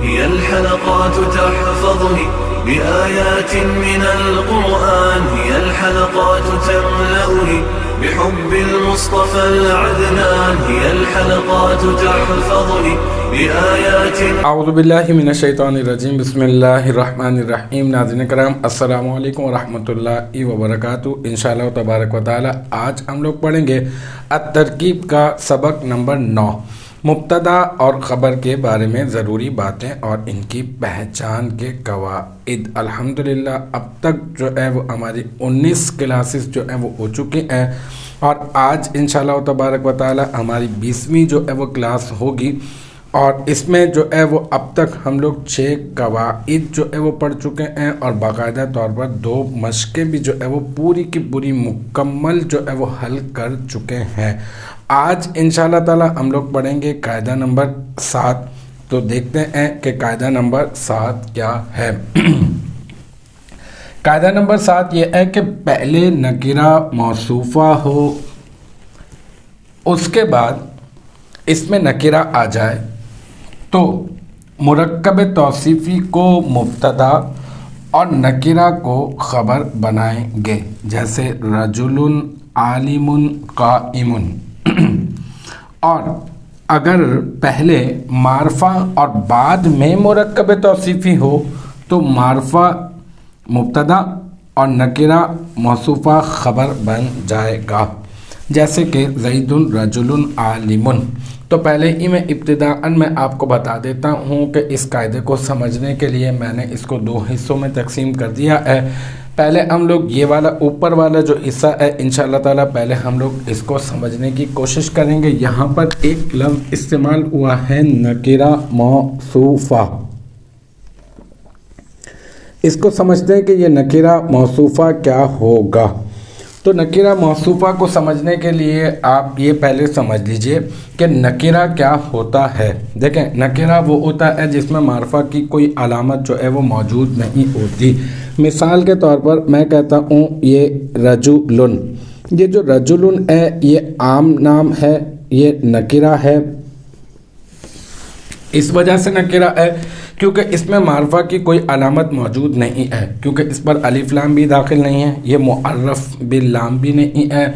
هي الحلقات تحفظني بآيات من القرآن، هي الحلقات تملأني بحب المصطفى العدنان، هي الحلقات تحفظني بآيات. اعوذ باللہ من الشیطان الرجیم، بسم اللہ الرحمن الرحیم۔ ناظرین کرام، السلام علیکم ورحمۃ اللہ وبرکاتہ۔ انشاءاللہ تبارک و تعالی آج ہم لوگ پڑھیں گے الترکیب کا سبق نمبر 9، مبتدا اور خبر کے بارے میں ضروری باتیں اور ان کی پہچان کے قواعد۔ الحمدللہ اب تک جو ہے وہ ہماری 19 کلاسز جو ہیں وہ ہو چکی ہیں، اور آج انشاءاللہ تبارک و تعالی ہماری 20ویں جو ہے وہ کلاس ہوگی، اور اس میں جو ہے وہ اب تک ہم لوگ 6 قواعد جو ہے وہ پڑھ چکے ہیں، اور باقاعدہ طور پر 2 مشقیں بھی جو ہے وہ پوری کی پوری مکمل جو ہے وہ حل کر چکے ہیں۔ آج انشاءاللہ تعالی ہم لوگ پڑھیں گے قاعدہ نمبر 7۔ تو دیکھتے ہیں کہ قاعدہ نمبر 7 کیا ہے۔ قاعدہ نمبر 7 یہ ہے کہ پہلے نکرہ موصوفہ ہو، اس کے بعد اس میں نکرہ آ جائے تو مرکب توصیفی کو مبتدا اور نکرہ کو خبر بنائیں گے، جیسے رجل عالم قائم۔ اور اگر پہلے معرفہ اور بعد میں مرکب توصیفی ہو تو معرفہ مبتدا اور نکرہ موصوفہ خبر بن جائے گا، جیسے کہ زید رجل عالم۔ تو پہلے ہی میں ابتداءً میں آپ کو بتا دیتا ہوں کہ اس قاعدے کو سمجھنے کے لیے میں نے اس کو 2 حصوں میں تقسیم کر دیا ہے۔ پہلے ہم لوگ یہ والا اوپر والا جو حصہ ہے انشاءاللہ تعالی پہلے ہم لوگ اس کو سمجھنے کی کوشش کریں گے۔ یہاں پر ایک لفظ استعمال ہوا ہے نکرہ موصوفہ، اس کو سمجھتے ہیں کہ یہ نکرہ موصوفہ کیا ہوگا۔ تو نکرہ موصوفہ کو سمجھنے کے لیے آپ یہ پہلے سمجھ لیجئے کہ نکرہ کیا ہوتا ہے۔ دیکھیں، نکرہ وہ ہوتا ہے جس میں معرفہ کی کوئی علامت جو ہے وہ موجود نہیں ہوتی۔ مثال کے طور پر میں کہتا ہوں یہ رجل، یہ جو رجل ہے یہ عام نام ہے، یہ نکرہ ہے۔ اس وجہ سے نکرہ ہے کیونکہ اس میں معرفہ کی کوئی علامت موجود نہیں ہے، کیونکہ اس پر الف لام بھی داخل نہیں ہے، یہ معرف باللام بھی نہیں ہے،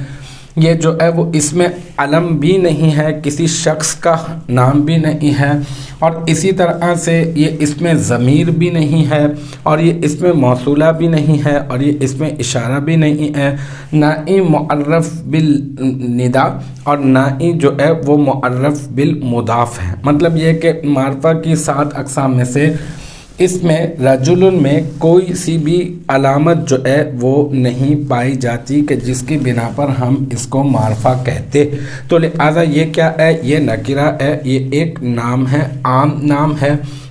یہ جو ہے وہ اس میں علم بھی نہیں ہے، کسی شخص کا نام بھی نہیں ہے، اور اسی طرح سے یہ اس میں ضمیر بھی نہیں ہے، اور یہ اس میں موصولہ بھی نہیں ہے، اور یہ اس میں اشارہ بھی نہیں ہے، نہ ہی معرف بالندا اور نہ ہی جو ہے وہ معرف بالمضاف ہے۔ مطلب یہ کہ معرفہ کی 7 اقسام میں سے اس میں رجل میں کوئی سی بھی علامت جو ہے وہ نہیں پائی جاتی کہ جس کی بنا پر ہم اس کو معرفہ کہتے۔ تو لہٰذا یہ کیا ہے؟ یہ نکرہ ہے، یہ ایک نام ہے، عام نام ہے۔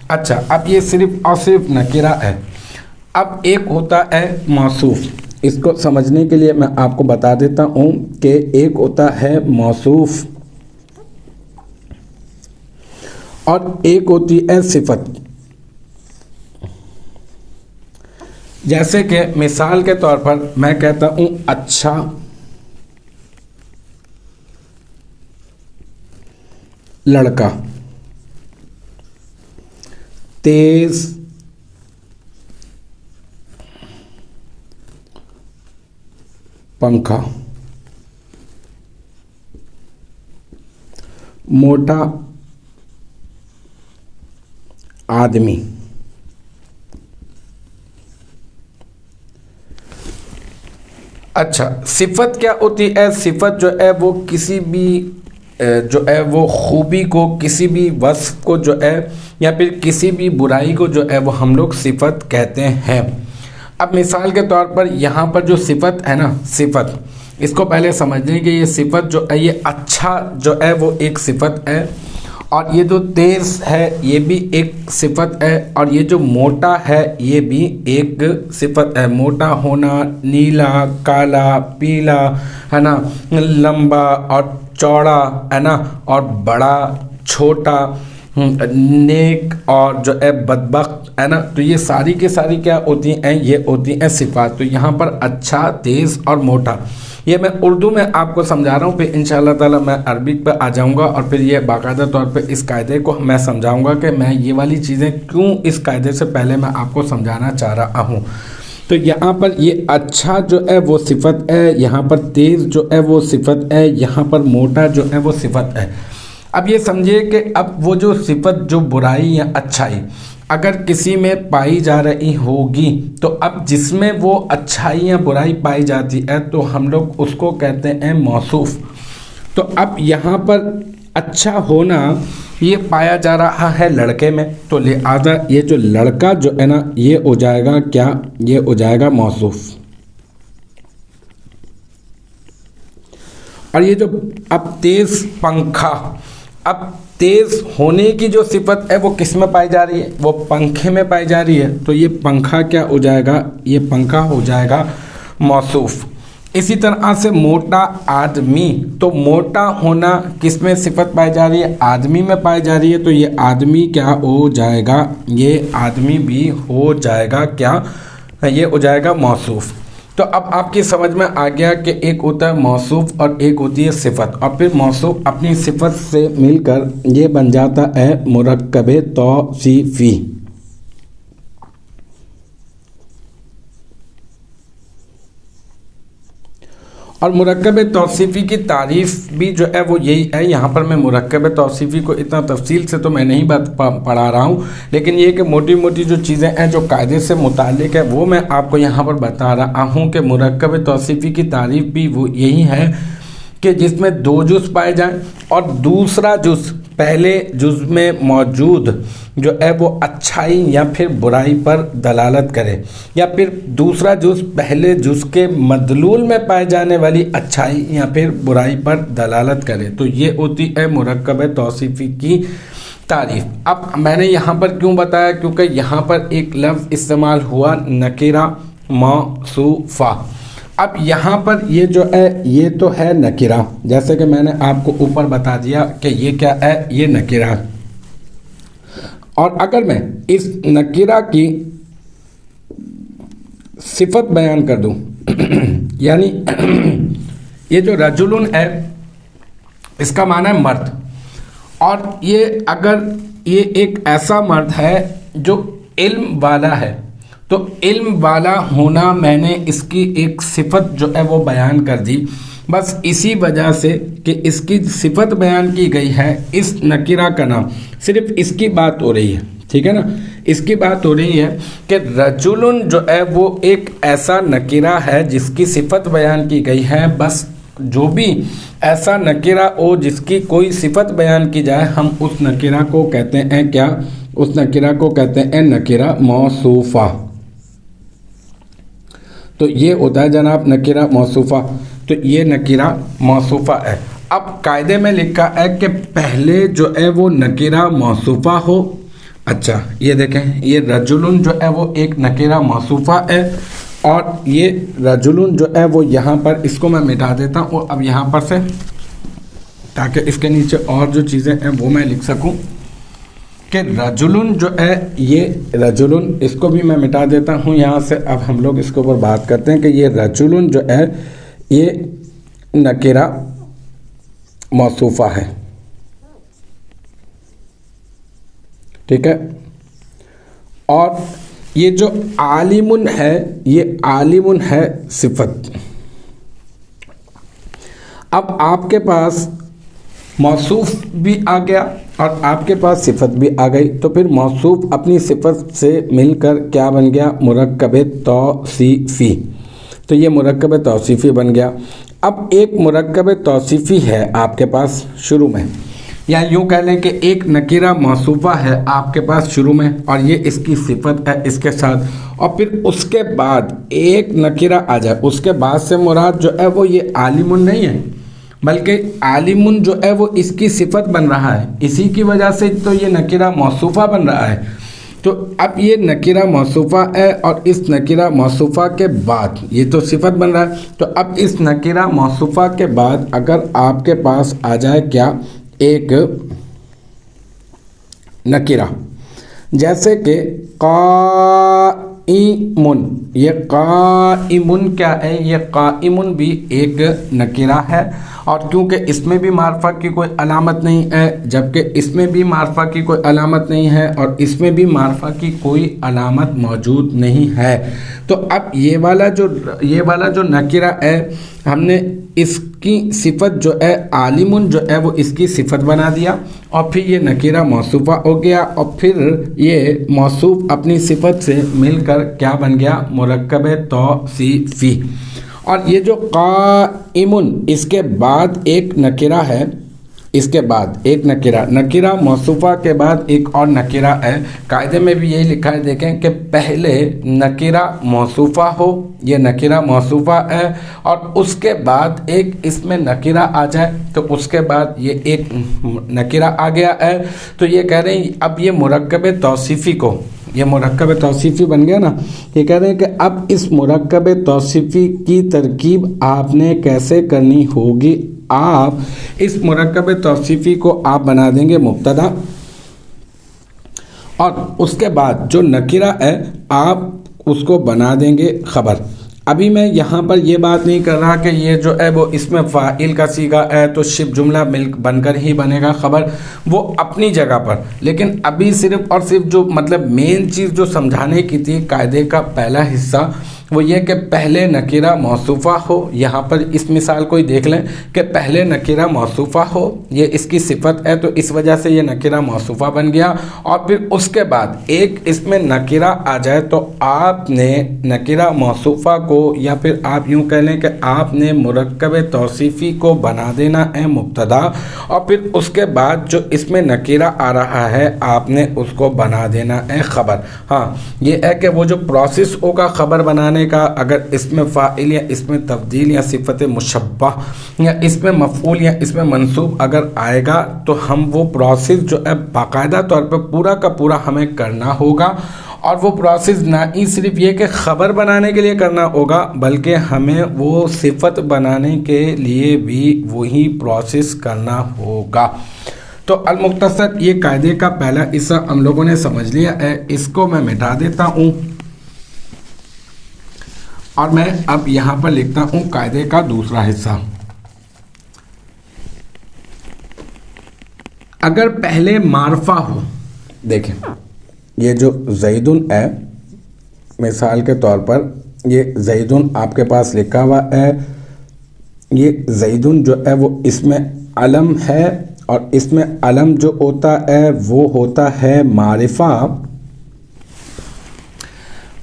اچھا، اب یہ صرف اور صرف نکرہ ہے۔ اب ایک ہوتا ہے موصوف، اس کو سمجھنے کے لیے میں آپ کو بتا دیتا ہوں کہ ایک ہوتا ہے موصوف اور ایک ہوتی ہے صفت۔ جیسے کہ مثال کے طور پر میں کہتا ہوں اچھا لڑکا، تیز پنکھا، موٹا آدمی۔ اچھا، صفت کیا ہوتی ہے؟ صفت جو ہے وہ کسی بھی جو ہے وہ خوبی کو، کسی بھی وصف کو جو ہے یا پھر کسی بھی برائی کو جو ہے وہ ہم لوگ صفت کہتے ہیں۔ اب مثال کے طور پر یہاں پر جو صفت ہے نا، صفت، اس کو پہلے سمجھ لیں کہ یہ صفت جو ہے یہ اچھا جو ہے وہ ایک صفت ہے، اور یہ جو تیز ہے یہ بھی ایک صفت ہے، اور یہ جو موٹا ہے یہ بھی ایک صفت ہے۔ موٹا ہونا، نیلا، کالا، پیلا، ہے نا، لمبا اور چوڑا، ہے نا، اور بڑا، چھوٹا، نیک اور جو ہے بدبخت، ہے نا، تو یہ ساری کی ساری کیا ہوتی ہیں؟ یہ ہوتی ہیں صفات۔ تو یہاں پر اچھا، تیز اور موٹا، یہ میں اردو میں آپ کو سمجھا رہا ہوں، پھر انشاءاللہ تعالی میں عربک پہ آ جاؤں گا اور پھر یہ باقاعدہ طور پہ اس قاعدے کو میں سمجھاؤں گا کہ میں یہ والی چیزیں کیوں اس قاعدے سے پہلے میں آپ کو سمجھانا چاہ رہا ہوں۔ تو یہاں پر یہ اچھا جو ہے وہ صفت ہے، یہاں پر تیز جو ہے وہ صفت ہے، یہاں پر موٹا جو ہے وہ صفت ہے۔ اب یہ سمجھے کہ اب وہ جو صفت جو برائی یا اچھائی اگر کسی میں پائی جا رہی ہوگی تو اب جس میں وہ اچھائی یا برائی پائی جاتی ہے تو ہم لوگ اس کو کہتے ہیں موصوف۔ تو اب یہاں پر اچھا ہونا یہ پایا جا رہا ہے لڑکے میں، تو لہذا یہ جو لڑکا جو ہے نا یہ ہو جائے گا کیا؟ یہ ہو جائے گا موصوف۔ اور یہ جو اب تیز پنکھا، اب تیز ہونے کی جو صفت ہے وہ کس میں پائی جا رہی ہے؟ وہ پنکھے میں پائی جا رہی ہے، تو یہ پنکھا کیا ہو جائے گا؟ یہ پنکھا ہو جائے گا موصوف۔ اسی طرح سے موٹا آدمی، تو موٹا ہونا کس میں صفت پائی جا رہی ہے؟ آدمی میں پائی جا رہی ہے، تو یہ آدمی کیا ہو جائے گا؟ یہ آدمی بھی ہو جائے گا کیا؟ یہ ہو جائے گا موصوف۔ تو اب آپ کی سمجھ میں آ گیا کہ ایک ہوتا ہے موصوف اور ایک ہوتی ہے صفت، اور پھر موصوف اپنی صفت سے مل کر یہ بن جاتا ہے مرکب توصیفی۔ اور مرکب توصیفی کی تعریف بھی جو ہے وہ یہی ہے۔ یہاں پر میں مرکب توصیفی کو اتنا تفصیل سے تو میں نہیں پڑھا رہا ہوں، لیکن یہ کہ موٹی موٹی جو چیزیں ہیں جو قاعدے سے متعلق ہے وہ میں آپ کو یہاں پر بتا رہا ہوں کہ مرکب توصیفی کی تعریف بھی وہ یہی ہے کہ جس میں دو جز پائے جائیں اور دوسرا جز پہلے جز میں موجود جو ہے وہ اچھائی یا پھر برائی پر دلالت کرے، یا پھر دوسرا جز پہلے جز کے مدلول میں پائے جانے والی اچھائی یا پھر برائی پر دلالت کرے، تو یہ ہوتی ہے مرکب توصیفی کی تعریف۔ اب میں نے یہاں پر کیوں بتایا؟ کیونکہ یہاں پر ایک لفظ استعمال ہوا نکرہ موصوفہ۔ اب یہاں پر یہ جو ہے یہ تو ہے نکرہ، جیسے کہ میں نے آپ کو اوپر بتا دیا کہ یہ کیا ہے؟ یہ نکرہ۔ اور اگر میں اس نکرہ کی صفت بیان کر دوں یعنی یہ جو رجل ہے اس کا معنی ہے مرد، اور یہ اگر یہ ایک ایسا مرد ہے جو علم والا ہے، تو علم والا ہونا میں نے اس کی ایک صفت جو ہے وہ بیان کر دی، بس اسی وجہ سے کہ اس کی صفت بیان کی گئی ہے، اس نکرہ کا نام، صرف اس کی بات ہو رہی ہے، ٹھیک ہے نا، اس کی بات ہو رہی ہے کہ رجل جو ہے وہ ایک ایسا نکرہ ہے جس کی صفت بیان کی گئی ہے، بس جو بھی ایسا نکرہ ہو جس کی کوئی صفت بیان کی جائے ہم اس نکرہ کو کہتے ہیں کیا؟ اس نکرہ کو کہتے ہیں نکرہ موصوفہ۔ تو یہ ہوتا ہے جناب نکرہ موصوفہ، تو یہ نکرہ موصوفہ ہے۔ اب قاعدے میں لکھا ہے کہ پہلے جو ہے وہ نکرہ موصوفہ ہو۔ اچھا یہ دیکھیں، یہ رجل جو ہے وہ ایک نکرہ موصوفہ ہے، اور یہ رجل جو ہے وہ یہاں پر اس کو میں مٹا دیتا ہوں اب یہاں پر سے، تاکہ اس کے نیچے اور جو چیزیں ہیں وہ میں لکھ سکوں کہ رجل جو ہے یہ رجل، اس کو بھی میں مٹا دیتا ہوں یہاں سے۔ اب ہم لوگ اس کے اوپر بات کرتے ہیں کہ یہ رجل جو ہے یہ نکرہ موصوفہ ہے، ٹھیک ہے۔ اور یہ جو عالم ہے یہ عالم ہے صفت۔ اب آپ کے پاس موصوف بھی آ گیا اور آپ کے پاس صفت بھی آ گئی، تو پھر موصوف اپنی صفت سے مل کر کیا بن گیا؟ مرکب توصیفی۔ تو یہ مرکب توصیفی بن گیا۔ اب ایک مرکب توصیفی ہے آپ کے پاس شروع میں، یا یوں کہہ لیں کہ ایک نکرہ موصوفہ ہے آپ کے پاس شروع میں، اور یہ اس کی صفت ہے اس کے ساتھ، اور پھر اس کے بعد ایک نکرہ آ جائے، اس کے بعد سے مراد جو ہے وہ یہ عالم نہیں ہے، بلکہ عالم جو ہے وہ اس کی صفت بن رہا ہے، اسی کی وجہ سے تو یہ نکرہ موصوفہ بن رہا ہے۔ تو اب یہ نکرہ موصوفہ ہے، اور اس نکرہ موصوفہ کے بعد یہ تو صفت بن رہا ہے، تو اب اس نکرہ موصوفہ کے بعد اگر آپ کے پاس آ جائے کیا؟ ایک نکرہ، جیسے کہ قائم، قائمن، یہ قائمن کیا ہے؟ یہ قائمن بھی ایک نکرہ ہے، اور کیونکہ اس میں بھی معرفہ کی کوئی علامت نہیں ہے، جبکہ اس میں بھی معرفہ کی کوئی علامت نہیں ہے، اور اس میں بھی معرفہ کی کوئی علامت موجود نہیں ہے، تو اب یہ والا جو نکرہ ہے، ہم نے اس کی صفت جو ہے عالمن جو ہے وہ اس کی صفت بنا دیا، اور پھر یہ نکرہ موصوفہ ہو گیا، اور پھر یہ موصوف اپنی صفت سے مل کر کیا بن گیا؟ مرکب توصیفی۔ اور یہ جو قائمن، اس کے بعد ایک نکرہ ہے، اس کے بعد ایک نکرہ موصوفہ کے بعد ایک اور نکرہ ہے، قاعدے میں بھی یہی لکھا ہے، دیکھیں کہ پہلے نکرہ موصوفہ ہو، یہ نکرہ موصوفہ ہے، اور اس کے بعد ایک اس میں نکرہ آ جائے، تو اس کے بعد یہ ایک نکرہ آ گیا ہے، تو یہ کہہ رہے ہیں اب یہ مرکب توصیفی کو، یہ مرکب توصیفی بن گیا نا، یہ کہہ رہے ہیں کہ اب اس مرکب توصیفی کی ترکیب آپ نے کیسے کرنی ہوگی؟ آپ اس مرکب توصیفی کو آپ بنا دیں گے مبتدا، اور اس کے بعد جو نکرہ ہے آپ اس کو بنا دیں گے خبر۔ ابھی میں یہاں پر یہ بات نہیں کر رہا کہ یہ جو ہے وہ اس میں فاعل کا صیغہ ہے تو شبہ جملہ بن کر ہی بنے گا خبر، وہ اپنی جگہ پر، لیکن ابھی صرف اور صرف جو مطلب مین چیز جو سمجھانے کی تھی قاعدے کا پہلا حصہ وہ یہ کہ پہلے نکرہ موصوفہ ہو، یہاں پر اس مثال کو ہی دیکھ لیں کہ پہلے نکرہ موصوفہ ہو، یہ اس کی صفت ہے تو اس وجہ سے یہ نکرہ موصوفہ بن گیا، اور پھر اس کے بعد ایک اس میں نکرہ آ جائے تو آپ نے نکرہ موصوفہ کو، یا پھر آپ یوں کہہ لیں کہ آپ نے مرکب توصیفی کو بنا دینا ہے مبتدا، اور پھر اس کے بعد جو اس میں نکرہ آ رہا ہے آپ نے اس کو بنا دینا ہے خبر۔ ہاں یہ ہے کہ وہ جو پروسیس ہوگا خبر بنانے کا، اگر اس میں فاعل یا اس میں تبدیل یا صفت مشبہ یا اس میں مفعول یا اس میں منصوب اگر آئے گا تو ہم وہ پروسیس جو ہے باقاعدہ طور پہ پورا کا پورا ہمیں کرنا ہوگا، اور وہ پروسیس نہ ہی صرف یہ کہ خبر بنانے کے لیے کرنا ہوگا بلکہ ہمیں وہ صفت بنانے کے لیے بھی وہی پروسیس کرنا ہوگا۔ تو المختصر یہ قاعدے کا پہلا حصہ ہم لوگوں نے سمجھ لیا ہے، اس کو میں مٹا دیتا ہوں اور میں اب یہاں پر لکھتا ہوں قاعدے کا دوسرا حصہ۔ اگر پہلے معرفہ ہو، دیکھیں یہ جو زیدن ہے مثال کے طور پر، یہ زیدن آپ کے پاس لکھا ہوا ہے، یہ زیدن جو ہے وہ اس میں علم ہے، اور اس میں علم جو ہوتا ہے وہ ہوتا ہے معرفہ،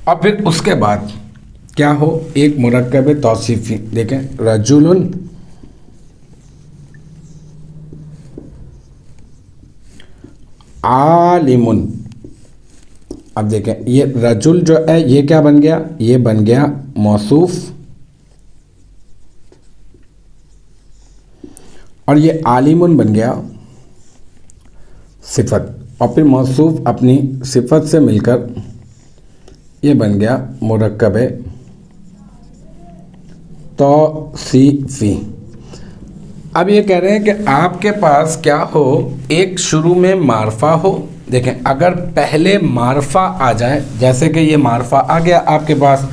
اور پھر اس کے بعد کیا ہو؟ ایک مرکب توصیفی، دیکھیں رجل، عالم، اب دیکھیں یہ رجل جو ہے یہ کیا بن گیا؟ یہ بن گیا موصوف، اور یہ عالم بن گیا صفت، اور پھر موصوف اپنی صفت سے مل کر یہ بن گیا مرکب توصیفی۔ اب یہ کہہ رہے ہیں کہ آپ کے پاس کیا ہو؟ ایک شروع میں معرفہ ہو، دیکھیں اگر پہلے معرفہ آ جائے، جیسے کہ یہ معرفہ آ گیا آپ کے پاس،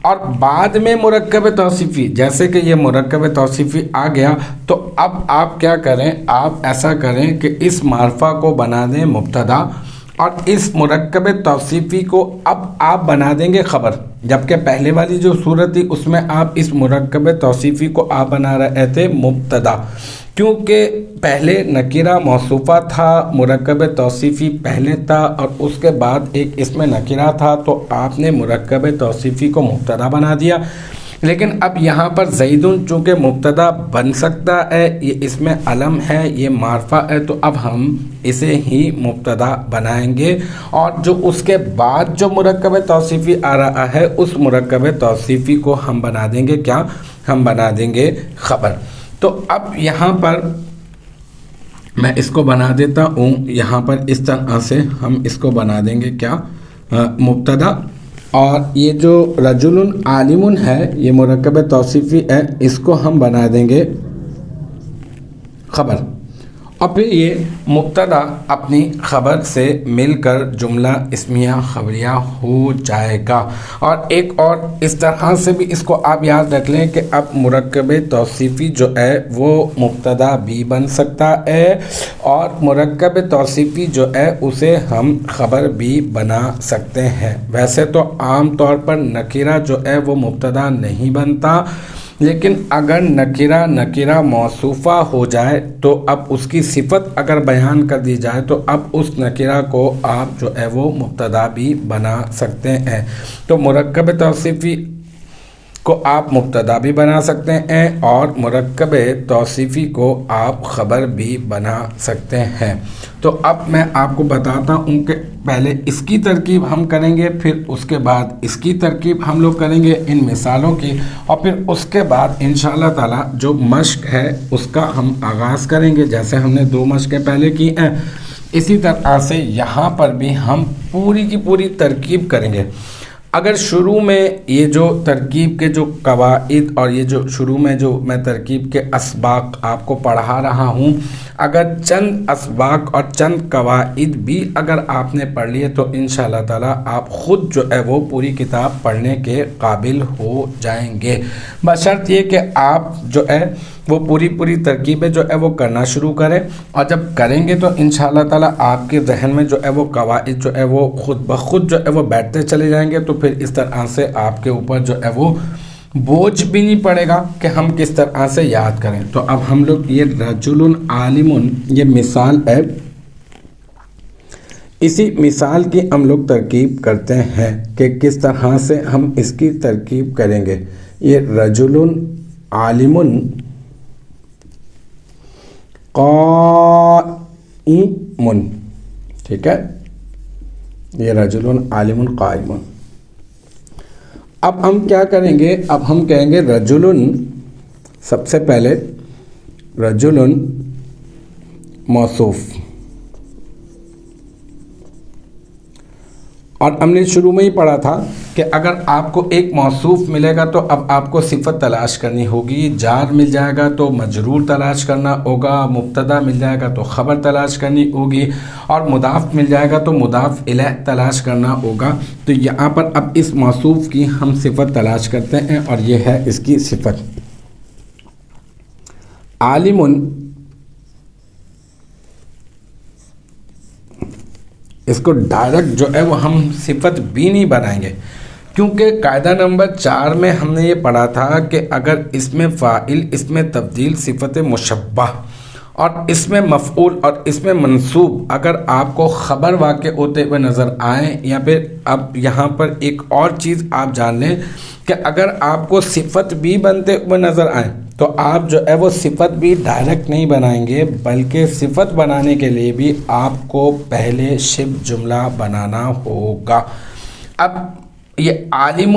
اور بعد میں مرکب توصیفی، جیسے کہ یہ مرکب توصیفی آ گیا، تو اب آپ کیا کریں؟ آپ ایسا کریں کہ اس معرفہ کو بنا دیں مبتدا، اور اس مرکب توصیفی کو اب آپ بنا دیں گے خبر، جبکہ پہلے والی جو صورت تھی اس میں آپ اس مرکب توصیفی کو آپ بنا رہے تھے مبتدا، کیونکہ پہلے نکرہ موصوفہ تھا، مرکب توصیفی پہلے تھا، اور اس کے بعد ایک اس میں نکرہ تھا، تو آپ نے مرکب توصیفی کو مبتدا بنا دیا۔ لیکن اب یہاں پر زیدن چونکہ مبتدا بن سکتا ہے، یہ اس میں علم ہے، یہ معرفہ ہے، تو اب ہم اسے ہی مبتدا بنائیں گے، اور جو اس کے بعد جو مرکب توصیفی آ رہا ہے اس مرکب توصیفی کو ہم بنا دیں گے کیا؟ ہم بنا دیں گے خبر۔ تو اب یہاں پر میں اس کو بنا دیتا ہوں، یہاں پر اس طرح سے ہم اس کو بنا دیں گے کیا؟ مبتدا، اور یہ جو رجل عالم ہے یہ مرکب توصیفی ہے، اس کو ہم بنا دیں گے خبر، اور پھر یہ مبتدا اپنی خبر سے مل کر جملہ اسمیہ خبریہ ہو جائے گا. اور ایک اور اس طرح سے بھی اس کو آپ یاد رکھ لیں کہ اب مرکب توصیفی جو ہے وہ مبتدا بھی بن سکتا ہے اور مرکب توصیفی جو ہے اسے ہم خبر بھی بنا سکتے ہیں. ویسے تو عام طور پر نکرہ جو ہے وہ مبتدا نہیں بنتا، لیکن اگر نکرہ موصوفہ ہو جائے تو اب اس کی صفت اگر بیان کر دی جائے تو اب اس نکرہ کو آپ جو ہے وہ مبتدا بھی بنا سکتے ہیں. تو مرکب توصیفی کو آپ مبتدا بھی بنا سکتے ہیں اور مرکب توصیفی کو آپ خبر بھی بنا سکتے ہیں. تو اب میں آپ کو بتاتا ہوں کہ پہلے اس کی ترکیب ہم کریں گے، پھر اس کے بعد اس کی ترکیب ہم لوگ کریں گے ان مثالوں کی، اور پھر اس کے بعد انشاءاللہ تعالی جو مشق ہے اس کا ہم آغاز کریں گے. جیسے ہم نے 2 مشقیں پہلے کی ہیں، اسی طرح سے یہاں پر بھی ہم پوری کی پوری ترکیب کریں گے. اگر شروع میں یہ جو ترکیب کے جو قواعد اور یہ جو شروع میں جو میں ترکیب کے اسباق آپ کو پڑھا رہا ہوں، اگر چند اسباق اور چند قواعد بھی اگر آپ نے پڑھ لیے تو انشاءاللہ تعالی آپ خود جو ہے وہ پوری کتاب پڑھنے کے قابل ہو جائیں گے، بشرط یہ کہ آپ جو ہے وہ پوری ترکیبیں جو ہے وہ کرنا شروع کریں. اور جب کریں گے تو انشاءاللہ تعالی آپ کے ذہن میں جو ہے وہ قواعد جو ہے وہ خود بخود جو ہے وہ بیٹھتے چلے جائیں گے. تو پھر اس طرح سے آپ کے اوپر جو ہے وہ بوجھ بھی نہیں پڑے گا کہ ہم کس طرح سے یاد کریں. تو اب ہم لوگ یہ رجل عالم یہ مثال ہے، اسی مثال کی ہم لوگ ترکیب کرتے ہیں کہ کس طرح سے ہم اس کی ترکیب کریں گے. یہ رجل عالم قائم، ٹھیک ہے، یہ رجل عالم قائم. اب ہم کیا کریں گے؟ اب ہم کہیں گے رجل، سب سے پہلے رجل موصوف، اور ہم نے شروع میں ہی پڑھا تھا کہ اگر آپ کو ایک موصوف ملے گا تو اب آپ کو صفت تلاش کرنی ہوگی، جار مل جائے گا تو مجرور تلاش کرنا ہوگا، مبتدا مل جائے گا تو خبر تلاش کرنی ہوگی، اور مضاف مل جائے گا تو مضاف الیہ تلاش کرنا ہوگا. تو یہاں پر اب اس موصوف کی ہم صفت تلاش کرتے ہیں اور یہ ہے اس کی صفت. عالم، اس کو ڈائریکٹ جو ہے وہ ہم صفت بھی نہیں بنائیں گے، کیونکہ قاعدہ نمبر 4 میں ہم نے یہ پڑھا تھا کہ اگر اس میں فاعل، اس میں تبدیل، صفت مشبہ اور اس میں مفعول اور اس میں منصوب اگر آپ کو خبر واقع ہوتے ہوئے نظر آئیں، یا پھر اب یہاں پر ایک اور چیز آپ جان لیں کہ اگر آپ کو صفت بھی بنتے ہوئے نظر آئیں تو آپ جو ہے وہ صفت بھی ڈائریکٹ نہیں بنائیں گے، بلکہ صفت بنانے کے لیے بھی آپ کو پہلے شبہ جملہ بنانا ہوگا. اب یہ عالم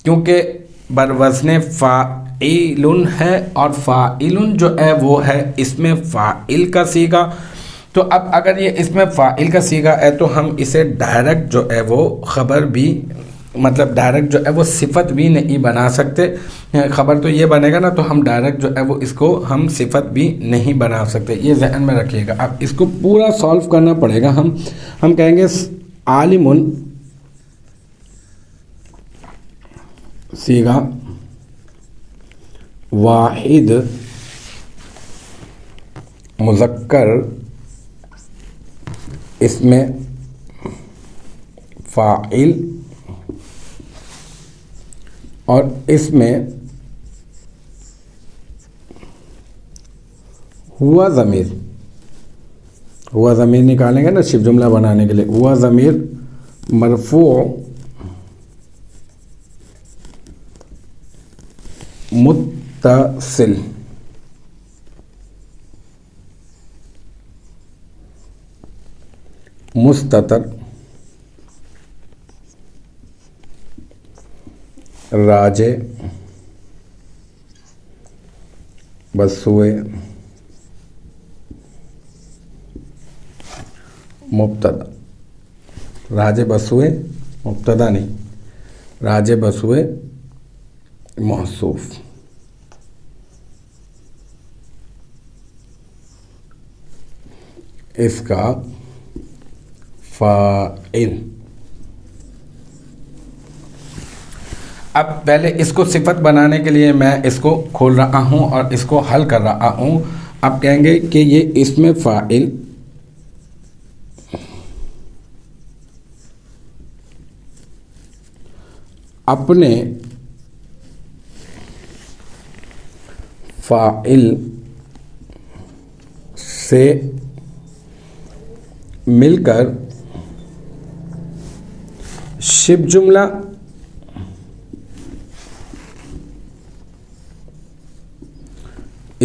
کیونکہ بروزن فاعل ہے اور فاعل جو ہے وہ ہے اس میں فاعل کا صیغہ، تو اب اگر یہ اس میں فاعل کا صیغہ ہے تو ہم اسے ڈائریکٹ جو ہے وہ خبر بھی، مطلب ڈائریکٹ جو ہے وہ صفت بھی نہیں بنا سکتے. خبر تو یہ بنے گا نا، تو ہم ڈائریکٹ جو ہے وہ اس کو ہم صفت بھی نہیں بنا سکتے، یہ ذہن میں رکھیے گا. اب اس کو پورا سالو کرنا پڑے گا. ہم کہیں گے عالم صیغہ واحد مذکر، اس میں فاعل اور اس میں ہوا ضمیر، ہوا ضمیر نکالیں گے نا شبہ جملہ بنانے کے لیے. ہوا ضمیر مرفوع متصل، مستتر، راجع بسوئے مبتدا، راجع بسوئے مبتدا نہیں، راجع بسوئے موصوف. اس کا فاعل. اب پہلے اس کو صفت بنانے کے لیے میں اس کو کھول رہا ہوں اور اس کو حل کر رہا ہوں. اب کہیں گے کہ یہ اسم فاعل اپنے فاعل سے مل کر شبہ جملہ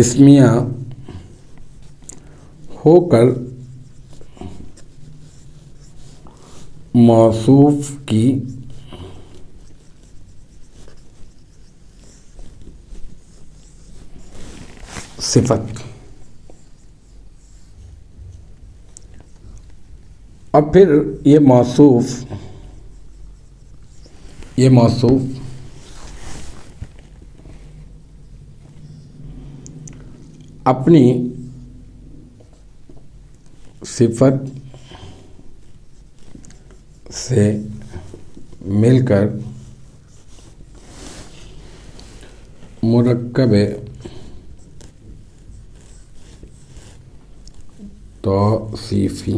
اسمیہ ہو کر موصوف کی صفت. اور پھر یہ موصوف اپنی صفت سے مل کر مرکب توصیفی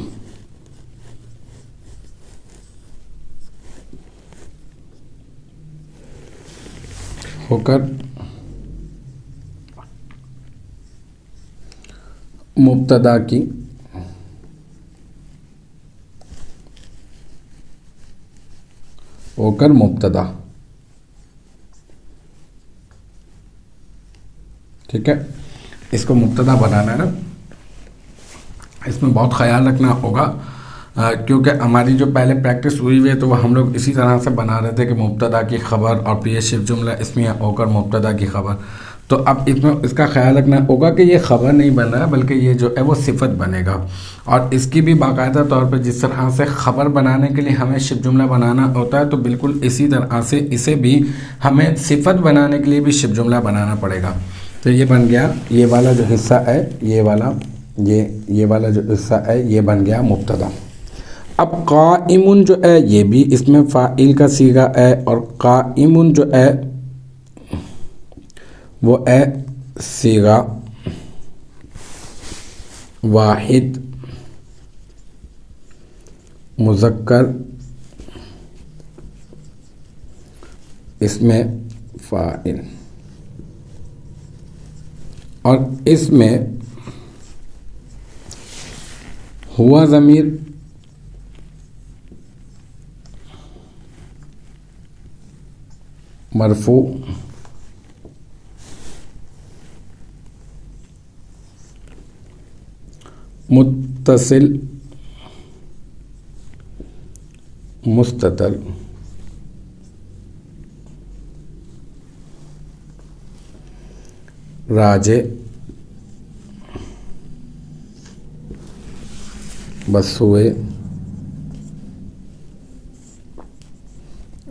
ہو کر مبتدا کی مبتدا. ٹھیک ہے، اس کو مبتدا بنانا ہے نا. اس میں بہت خیال رکھنا ہوگا کیونکہ ہماری جو پہلے پریکٹس ہوئی ہے تو وہ ہم لوگ اسی طرح سے بنا رہے تھے کہ مبتدا کی خبر اور پھر یہ شبہ جملہ اسمیہ ہو کر مبتدا کی خبر. تو اب اس میں اس کا خیال رکھنا ہوگا کہ یہ خبر نہیں بن رہا ہے بلکہ یہ جو ہے وہ صفت بنے گا. اور اس کی بھی باقاعدہ طور پہ جس طرح سے خبر بنانے کے لیے ہمیں شبہ جملہ بنانا ہوتا ہے تو بالکل اسی طرح سے اسے بھی ہمیں صفت بنانے کے لیے بھی شبہ جملہ بنانا پڑے گا. تو یہ بن گیا، یہ والا جو حصہ ہے، یہ والا جو حصہ ہے یہ بن گیا مبتدا. اب قائم جو ہے یہ بھی اس میں فاعل کا صیغہ ہے، اور قائم جو ہے وہ ہے صیغہ واحد مذکر اس میں فاعل، اور اس میں ہوا ضمیر مرفوع متصل مستتر راجع بسوئے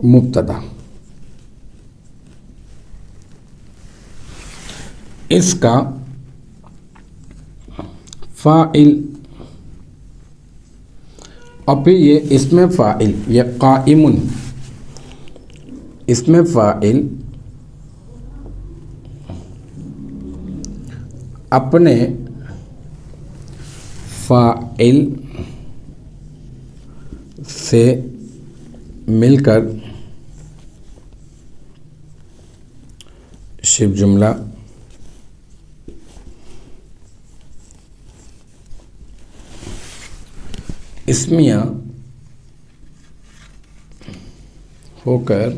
مبتدا. اس کا فاعل اور پھر یہ اسم فاعل، یہ قائم اسم فاعل اپنے فاعل سے مل کر شبہ جملہ اسمیہ ہو کر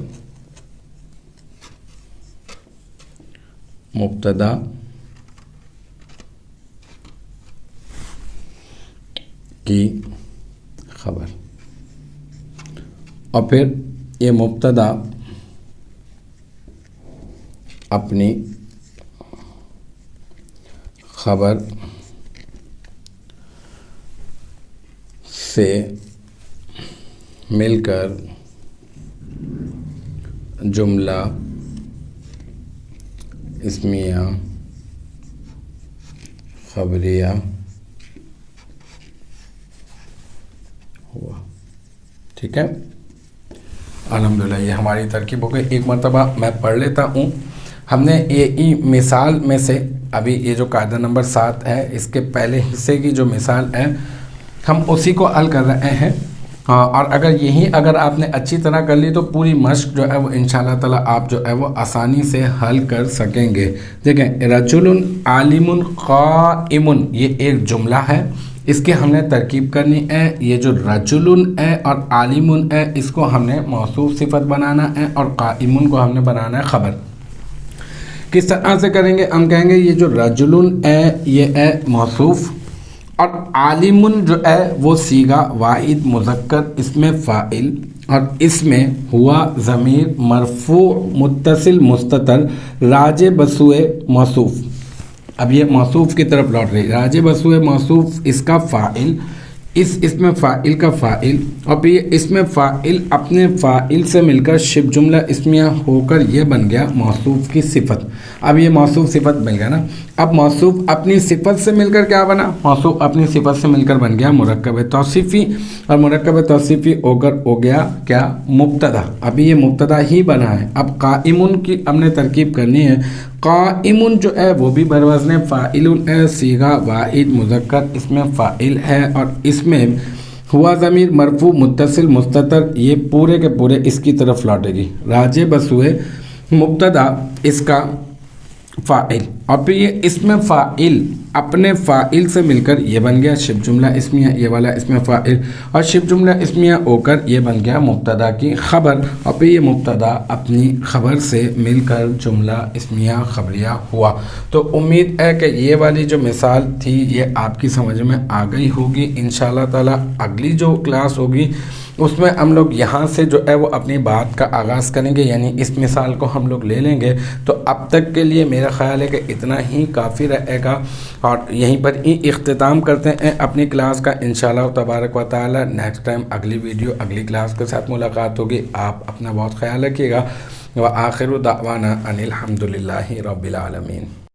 مبتدا کی خبر، اور پھر یہ مبتدا اپنی خبر سے مل کر جملہ اسمیہ خبریہ ہوا. ٹھیک ہے, الحمدللہ یہ ہماری ترکیب ہو گئی. ایک مرتبہ میں پڑھ لیتا ہوں. ہم نے یہ مثال میں سے ابھی یہ جو قاعدہ نمبر 7 ہے اس کے پہلے حصے کی جو مثال ہے ہم اسی کو حل کر رہے ہیں, اور اگر آپ نے اچھی طرح کر لی تو پوری مشق جو ہے وہ انشاءاللہ تعالیٰ آپ جو ہے وہ آسانی سے حل کر سکیں گے. دیکھیں, رجل عالم قائم یہ ایک جملہ ہے, اس کی ہم نے ترکیب کرنی ہے. یہ جو رجل ہے اور عالم ہے اس کو ہم نے موصوف صفت بنانا ہے اور قائم کو ہم نے بنانا ہے خبر. کس طرح سے کریں گے؟ ہم کہیں گے یہ جو رجل ہے یہ ہے موصوف, اور عالم جو ہے وہ صیغہ واحد مذکر اس میں فاعل, اور اس میں ہوا ضمیر مرفوع متصل مستتر راجع بسوئے موصوف. اب یہ موصوف کی طرف لوٹ رہی, راجع بسوئے موصوف اس کا فاعل, اس میں فاعل کا فاعل, اور پھر اس میں فاعل اپنے فاعل سے مل کر شبہ جملہ اسمیہ ہو کر یہ بن گیا موصوف کی صفت. اب یہ موصوف صفت مل گیا نا. اب موصوف اپنی صفت سے مل کر کیا بنا؟ موصوف اپنی صفت سے مل کر بن گیا مرکب توصیفی, اور مرکب توصیفی ہو کر ہو گیا کیا؟ مبتدا. ابھی یہ مبتدا ہی بنا ہے. اب قائم کی ہم نے ترکیب کرنی ہے. قائم جو ہے وہ بھی بروزن فاعل ہے, صیغہ واحد مذکر اس میں فاعل ہے, اور اس میں ہوا ضمیر مرفوع متصل مستتر یہ پورے کے پورے اس کی طرف لوٹے گی. راجع بسوئے مبتدا اس کا فاعل, اور پھر یہ اس میں فاعل اپنے فاعل سے مل کر یہ بن گیا شبہ جملہ اسمیہ, یہ والا اس میں فاعل, اور شبہ جملہ اسمیہ ہو کر یہ بن گیا مبتدا کی خبر, اور پھر یہ مبتدا اپنی خبر سے مل کر جملہ اسمیہ خبریہ ہوا. تو امید ہے کہ یہ والی جو مثال تھی یہ آپ کی سمجھ میں آ گئی ہوگی. انشاءاللہ تعالی اگلی جو کلاس ہوگی اس میں ہم لوگ یہاں سے جو ہے وہ اپنی بات کا آغاز کریں گے, یعنی اس مثال کو ہم لوگ لے لیں گے. تو اب تک کے لیے میرا خیال ہے کہ اتنا ہی کافی رہے گا, اور یہیں پر ہی اختتام کرتے ہیں اپنی کلاس کا. انشاءاللہ تبارک و تعالی نیکسٹ ٹائم اگلی ویڈیو اگلی کلاس کے ساتھ ملاقات ہوگی. آپ اپنا بہت خیال رکھیے گا. وآخر دعوانا ان الحمدللہ رب العالمین.